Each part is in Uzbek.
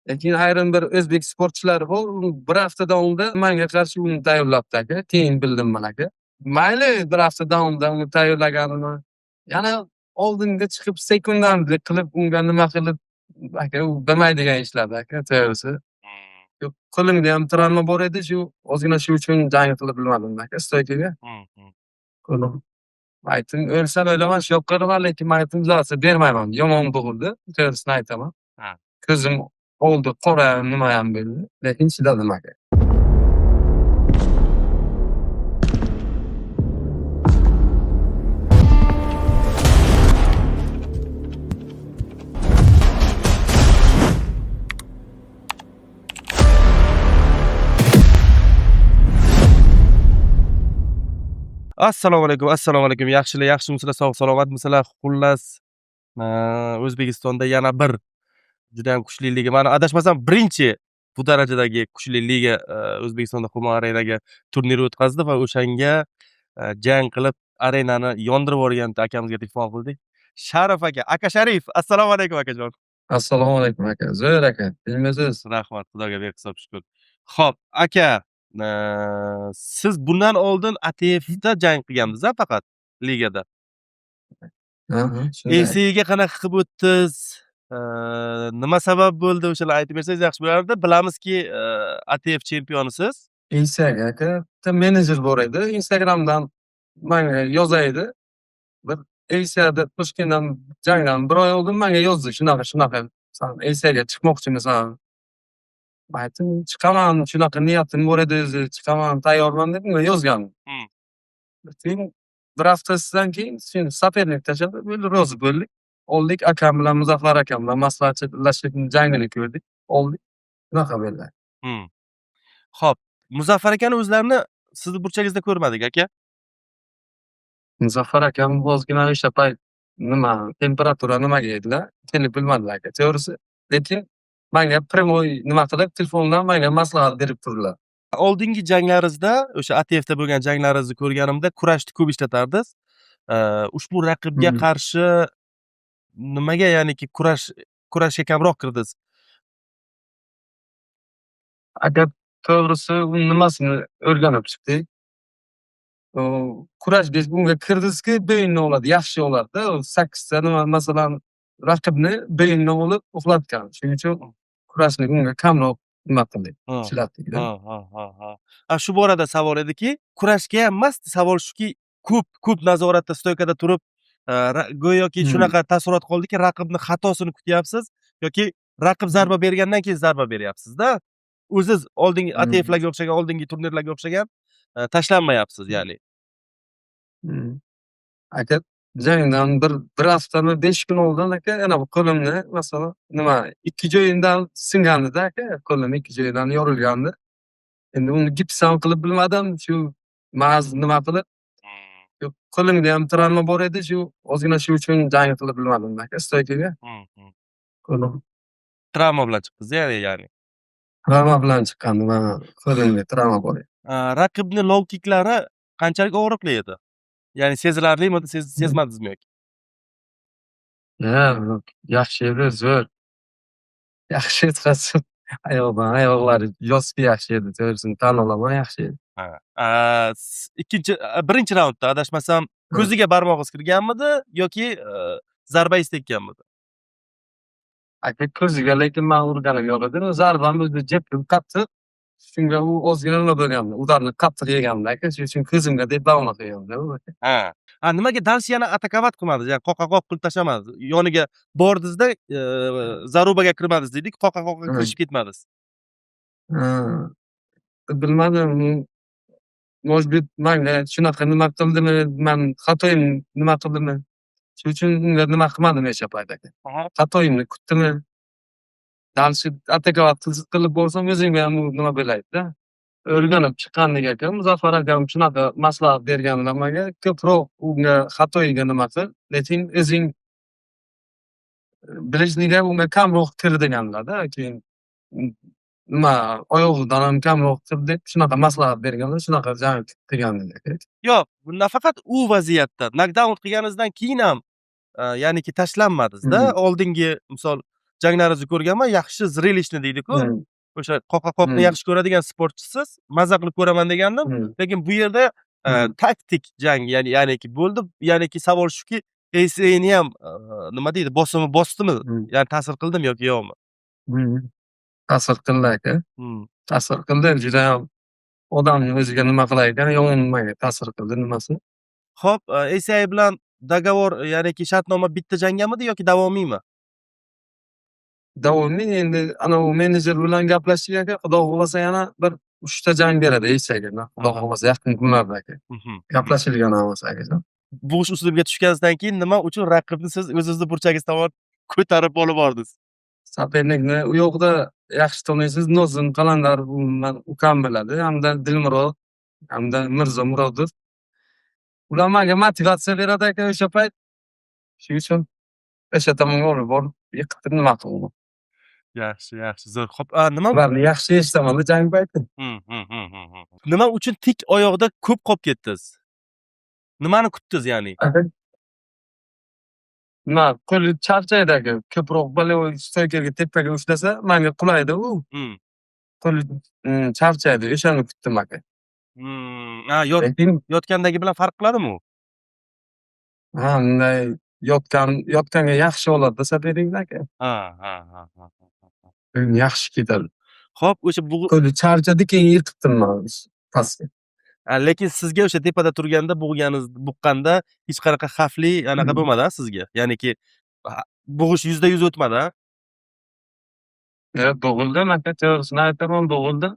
Lekin ayrim bir o'zbek sportchilari bor, bir hafta davomida menga qarshi uni tayyorlabdi aka. Keyin bildim men aka. Mayli, bir hafta davomida uni tayyorlaganini yana oldinga chiqib sekundantlik qilib unga nima qilib aka, u bilmaydigan ishlar aka, to'g'risi. Yo'q, qo'limda ham travma bor edi, ozgina shu uchun jang qilib bilmadim aka, stoykaga. Qo'lim. Aytdim, o'lsam o'laman, shu yoqqa qaraman, lekin men aytdim, izosi bermayman. Yomon bo'ldi, to'g'risini aytaman. Ko'zim oldi qora nima ham bo'ldi, lekin chidadim aka. Assalomu alaykum, assalomu alaykum. Yaxshimisizlar, sog' salomatmisizlar? Xullas, O'zbekistonda yana bir juda ham kuchli liga. Mana adashmasam birinchi bu darajadagi kuchli liga O'zbekistonda Humo Arenaga turnir o'tkazdi va o'shanga jang qilib arenani yondirib yuborgan akamizga telefon qildik. Sharif aka Sharif, assalomu alaykum akajon. Assalomu alaykum aka. Zo'r aka. Bilmaysiz. Rahmat, Xudoga behisob shukr. Xo'p, aka, siz bundan oldin ATFda jang qilgansiz-a faqat ligada. Shunday. AC'ga qanaqa qilib o'tdingiz? Nima sabab bo'ldi? O'shalarni aytib bersangiz yaxshi bo'lardi. Bilamizki, ATF chempionisiz. Isaga aka, bitta menejer bor edi. Instagramdan menga yozaydi. Bir Asiada Toshkentdan jangdan bir oy oldin menga yozdi. Shunaqa. Sen Asiaga chiqmoqchimisan? Men aytdim, chiqaman, shunaqa niyatim bor edi, chiqaman, tayyorman deb unga yozgandim. Keyin bir haftasidan keyin saferlik tashlab rozi bo'ldik. Oldik, akam bilan Muzaffar akam bilan maslahatlashib jangini ko'rdik. Oldik. Shunaqa bo'ldi. Xo'p, Muzaffar akani o'zlarini sizni burchagingizda ko'rmadik aka. Muzaffar akam ozgina o'sha payt temperatura nimaga edilar, kelib bilmadilar aka, to'g'risi. Lekin menga primoy nima qilib telefondan menga maslahat berib turdilar. Oldingi janglaringizda, o'sha ATFda bo'lgan janglaringizni ko'rganimda kurashni ko'p ishlatardingiz. Ushbu raqibga qarshi nimaga, ya'niki kurashga kamroq kirdingiz? Aka, to'g'risi nimasini o'rganib chiqdik. Kurash deb unga kirdizki, bo'yinni oladi, yaxshi oladi-da. 8 ta nima, masalan, raqibni bo'yinni olib uxlatgan. Shuning uchun kurashni unga kamroq nima qildik, ishlatdik-da. Shu borada savol ediki, kurashga ham emas, savol shuki, ko'p nazoratda, stoykada turib, go'yoki shunaqa taassurot qoldiki, raqibni xatosini kutyapsiz yoki raqib zarba bergandan keyin zarba beryapsiz-da. O'ziz oldingi ATFlarga o'xshagan, oldingi turnirlarga o'xshagan tashlanmayapsiz, ya'ni. Aka, jangdan bir haftami 5 kun oldin aka, yana bu qo'limni masalan ikki joyimdan singandi-da aka, qo'lim ikki joyidan yorilgandi. Endi uni gips ham qilib bilmadim, shu nima qilib, qo'limda ham travma bor edi, ozgina shu uchun jang qilib bilmadim aka, stoykaga. Qo'lim Travma bilan chiqdingiz, ya'ni. travma bilan chiqqandim, qo'limda travma bor edi. Raqibni low kicklari qanchalik og'riqli edi? Ya'ni sezilarlimi, sezmadingizmi yoki? Yaxshi edi, zo'r. Yaxshi etkazib, oyoqlari yoski yaxshi edi, to'g'risini tan olaman, yaxshi edi. Birinchi raundda adashmasam, ko'ziga barmog'ingiz kirganmidi yoki zarbangiz tekkanmidi? Aka, ko'ziga, lekin men urganim yo'q edi. Zarbam o'zi jepim qattiq. Shunga u ozgina nima bo'lgandi, udarni qattiq yegandi aka, shuning uchun ko'zimga deb davona qilganda u aka. Nimaga dальше yana atakovat qilmadingiz? Ya'ni qoqa-qoq qilib tashlamadingiz. Yoniga bordingizda, zarubaga kirmadingiz dedik, qoqa-qoqqa kirishib ketmadingiz. Bilmadim, может быть, menga shunaqa nima qildimi, men xatoyim nima qildimi? Shuning uchun unga nima qilmadim o'sha payt aka. Xatoyimni kutdimi? Dальше atakovat qilib bo'lsam o'zimga ham nima bo'laydi-da. O'rganib chiqqandek aka, Muzaffar akam shunaqa maslahat berganlar menga, ko'proq unga xatoyiga nima qil, lekin o'zing bilishliga unga kamroq kir deganlar-da. Keyin oyog'idan ham kamroq kir deb shunaqa maslahat berganlar, shunaqa jang qilgandik aka. Yo'q, nafaqat u vaziyatda, knockdown qilganingizdan keyin ham, ya'niki tashlanmadingiz-da. Oldingi misol janglaringizni ko'rganman. Yaxshi zrelishni deydi-ku. Hmm. O'sha qoqa-qoqni Hmm. yaxshi ko'radigan sportchisiz. Maza qilib ko'raman degandim. Hmm. Lekin bu yerda taktik jang, ya'niki bo'ldi. Ya'niki savol shuki, ACA'ni ham nima deydi, bosimi bosdimi? Hmm. Ya'ni ta'sir qildimi yoki yo'qmi? Hmm. Ta'sir qildi aka. Hmm. Ta'sir qildi. Juda ham odamning o'ziga nima qilar ekan, yomon nimaga ta'sir qildi nimasi? Xo'p, ACA bilan dogovor, ya'niki shartnoma bitta jangamidi yoki davomiymi? Davomiy endi anavi menejer bilan gaplashdik aka. Xudo xohlasa yana bir 3 ta jang beradi ACA'ga. Xudo xohlasa yaqin kunlarda aka. Gaplashilgan hammasi akajon. Bo'sh uslubga tushganingizdan keyin nima uchun raqibni siz o'zingizni burchagingiz tomon ko'tarib olib bordingiz? Sopernikni u yoqda yaxshi taniysiz. Nozim Qalandar man ukam biladi. Hamda Dilmurod, hamda Mirzo Murodov. Ular menga motivatsiya beradi aka o'sha payt. Shuning uchun o'sha tomonga olib borib yiqitib nima qildim. Yaxshi, zo'r. Xo'p, nima Ularni yaxshi eshitaman jang payti. Nima uchun tik oyoqda ko'p qolib ketdingiz? Nimani kutdingiz ya'ni? Nima, qo'li charchaydi aka. Ko'proq bolevой stoykaga tepaga ushlasa, menga qulaydi u. Qo'li charchaydi. O'shani kutdim aka. Lekin Yotgandagi bilan farq qiladimi u? unday yotganga yaxshi oladi sopernikni aka. Yaxshi ketadi. Xo'p, o'sha qo'li charchadi, keyin yiqitdim man pastga. lekin sizga o'sha tepada turganda buqqanda hech qanaqa xavfli anaqa bo'lmadi sizga. Ya'niki bo'g'ish 100% o'tmadi. Bo'g'ildim aka, to'g'risini aytaman, bo'g'ildim.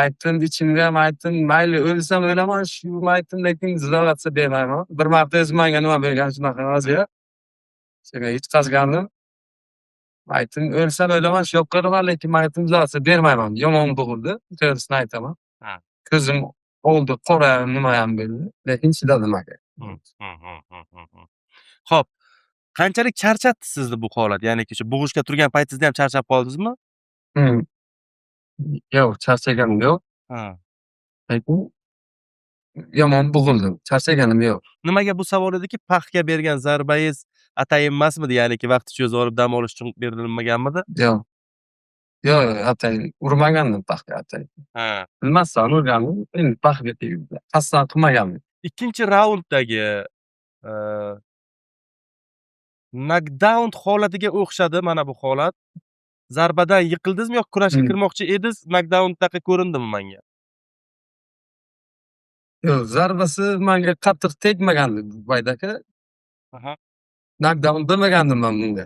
Aytdim ichimga, aytdim mayli o'lsam o'laman, shu aytdim, lekin izolyatsiya bermayman. Bir marta o'zi menga nima bergan shunaqa vaziyat. Senga yutqazgandim. Aytdim o'lsam o'laman, shu yoqqa qo'yaman, lekin aytdim izolyatsiya bermayman. Yomon bo'g'ildi, to'g'risini aytaman. Ko'zim oldi, qora nima ham bo'ldi, lekin chidadim aka. Xo'p, qanchalik charchatdi sizni bu holat? Ya'niki o'sha bo'g'ishga turgan paytingizda ham charchab qoldingizmi? Yo'q, charchaganim yo'q. Lekin yomon bo'g'ildim. Charchaganim yo'q. Nimaga bu savol ediki, paxtga bergan zarbangiz atayin emasmidi? Ya'niki vaqti cho'z olib dam olish uchun berilmaganmidi? Yo'q. Yo'q, atayin urmagandim paxtga atayin. Bilmasdan urgandim, endi paxtga tegdi. Qasddan qilmagandim. Ikkinchi raunddagi knockdown holatiga o'xshadi mana bu holat. Zarbadan yiqildingizmi yoki kurashga kirmoqchi edingiz, knockdowndaqa ko'rindimi menga? Yo'q, zarbasi menga qattiq tegmagandi bu payt aka. Knockdown demagandim men bunga.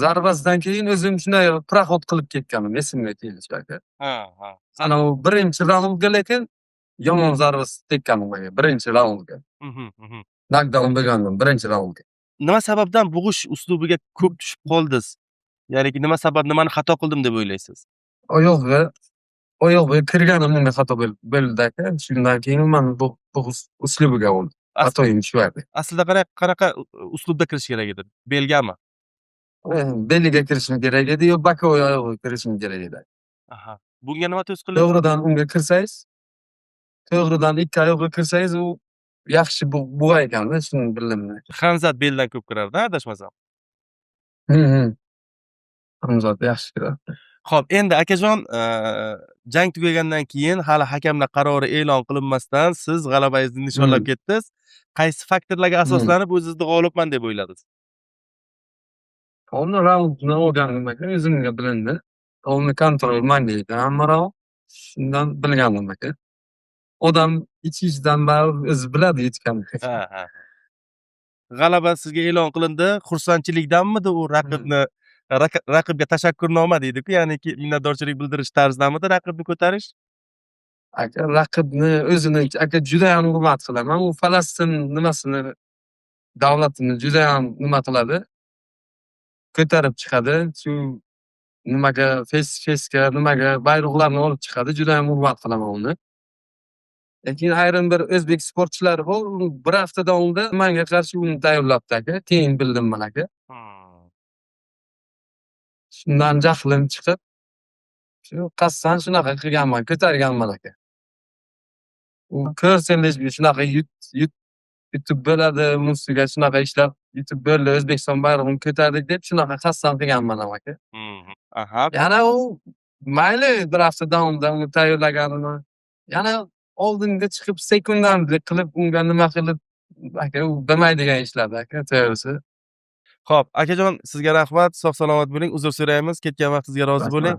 Zarbasidan keyin o'zim shunday proxod qilib ketgandim, esimga keldi aka. Ana u birinchi raundga lekin yomon zarbasi tekkan menga, birinchi raundga. Knockdown bo'lgandim birinchi raundga. Nima sababdan bo'g'ish uslubiga ko'p tushib qoldingiz? Ya'ni nima sabab, nimani xato qildim deb o'ylaysiz? Oyoqqa kirganim menga xato bo'ldi aka. Shundan keyin men bu uslubiga oldim. Xatoyim shu edi. Aslida qanaqa uslubda kirish kerak edi? Belgami? Beliga kirishim kerak edi, yo bokovoy oyog'iga kirishim kerak edi. Bunga nima to'sqinlik? To'g'ridan unga kirsangiz, to'g'ridan ikki oyoqqa kirsangiz, u yaxshi buva ekanda, shuni bildim. Hamzat beldan ko'p kirardi, adashmasam. Hamzat yaxshi kiradi. Xo'p, endi akajon, jang tugagandan keyin hali hakamlar qarori e'lon qilinmasdan siz g'alabangizni nishonlab ketdingiz. Qaysi faktorlarga asoslanib o'zingizni g'olibman deb o'yladingiz? Uni raundni olganim aka, o'zimga bilindi. Uni kontrol menga edi, hamma raund. Shundan bilgandim aka. Odam ichidan baribir o'zi biladi yetganini. G'alaba sizga e'lon qilindi, xursandchilikdanmidi u raqibga tashakkurnoma deydi-ku, ya'ni minnatdorchilik bildirish tarzidamidi raqibni ko'tarish? Aka, raqibni o'zini aka juda ham hurmat qilaman. U Falastin nimasini, davlatini juda ham nima qiladi? Ko'tarib chiqadi. Shu nimaga, festga, nimaga bayroqlarni olib chiqadi. Juda ham hurmat qilaman uni. Lekin ayrim bir o'zbek sportchilari bor, bir hafta davomida menga qarshi uni tayyorlabdi aka. Keyin bildim men aka. Shundan jahlim chiqib, shu qasddan shunaqa qilganman, ko'targanman aka. U ko'rsangiz shunaqa YouTube bo'ladi, musiqa shunaqa ishlar YouTube bo'ldi, O'zbekiston bayrog'ini ko'tardik deb shunaqa qasddan qilganman ham aka. Aha. Yana u mayli bir hafta davomida uni tayyorlaganini, yana oldinga chiqib sekundantlik qilib unga nima qilib aka u bilmaydigan ishlar aka to'g'risi. Xo'p, akajon sizga rahmat, sog' salomat bo'ling, uzr so'raymiz, ketgan vaqtingizga rozi bo'ling.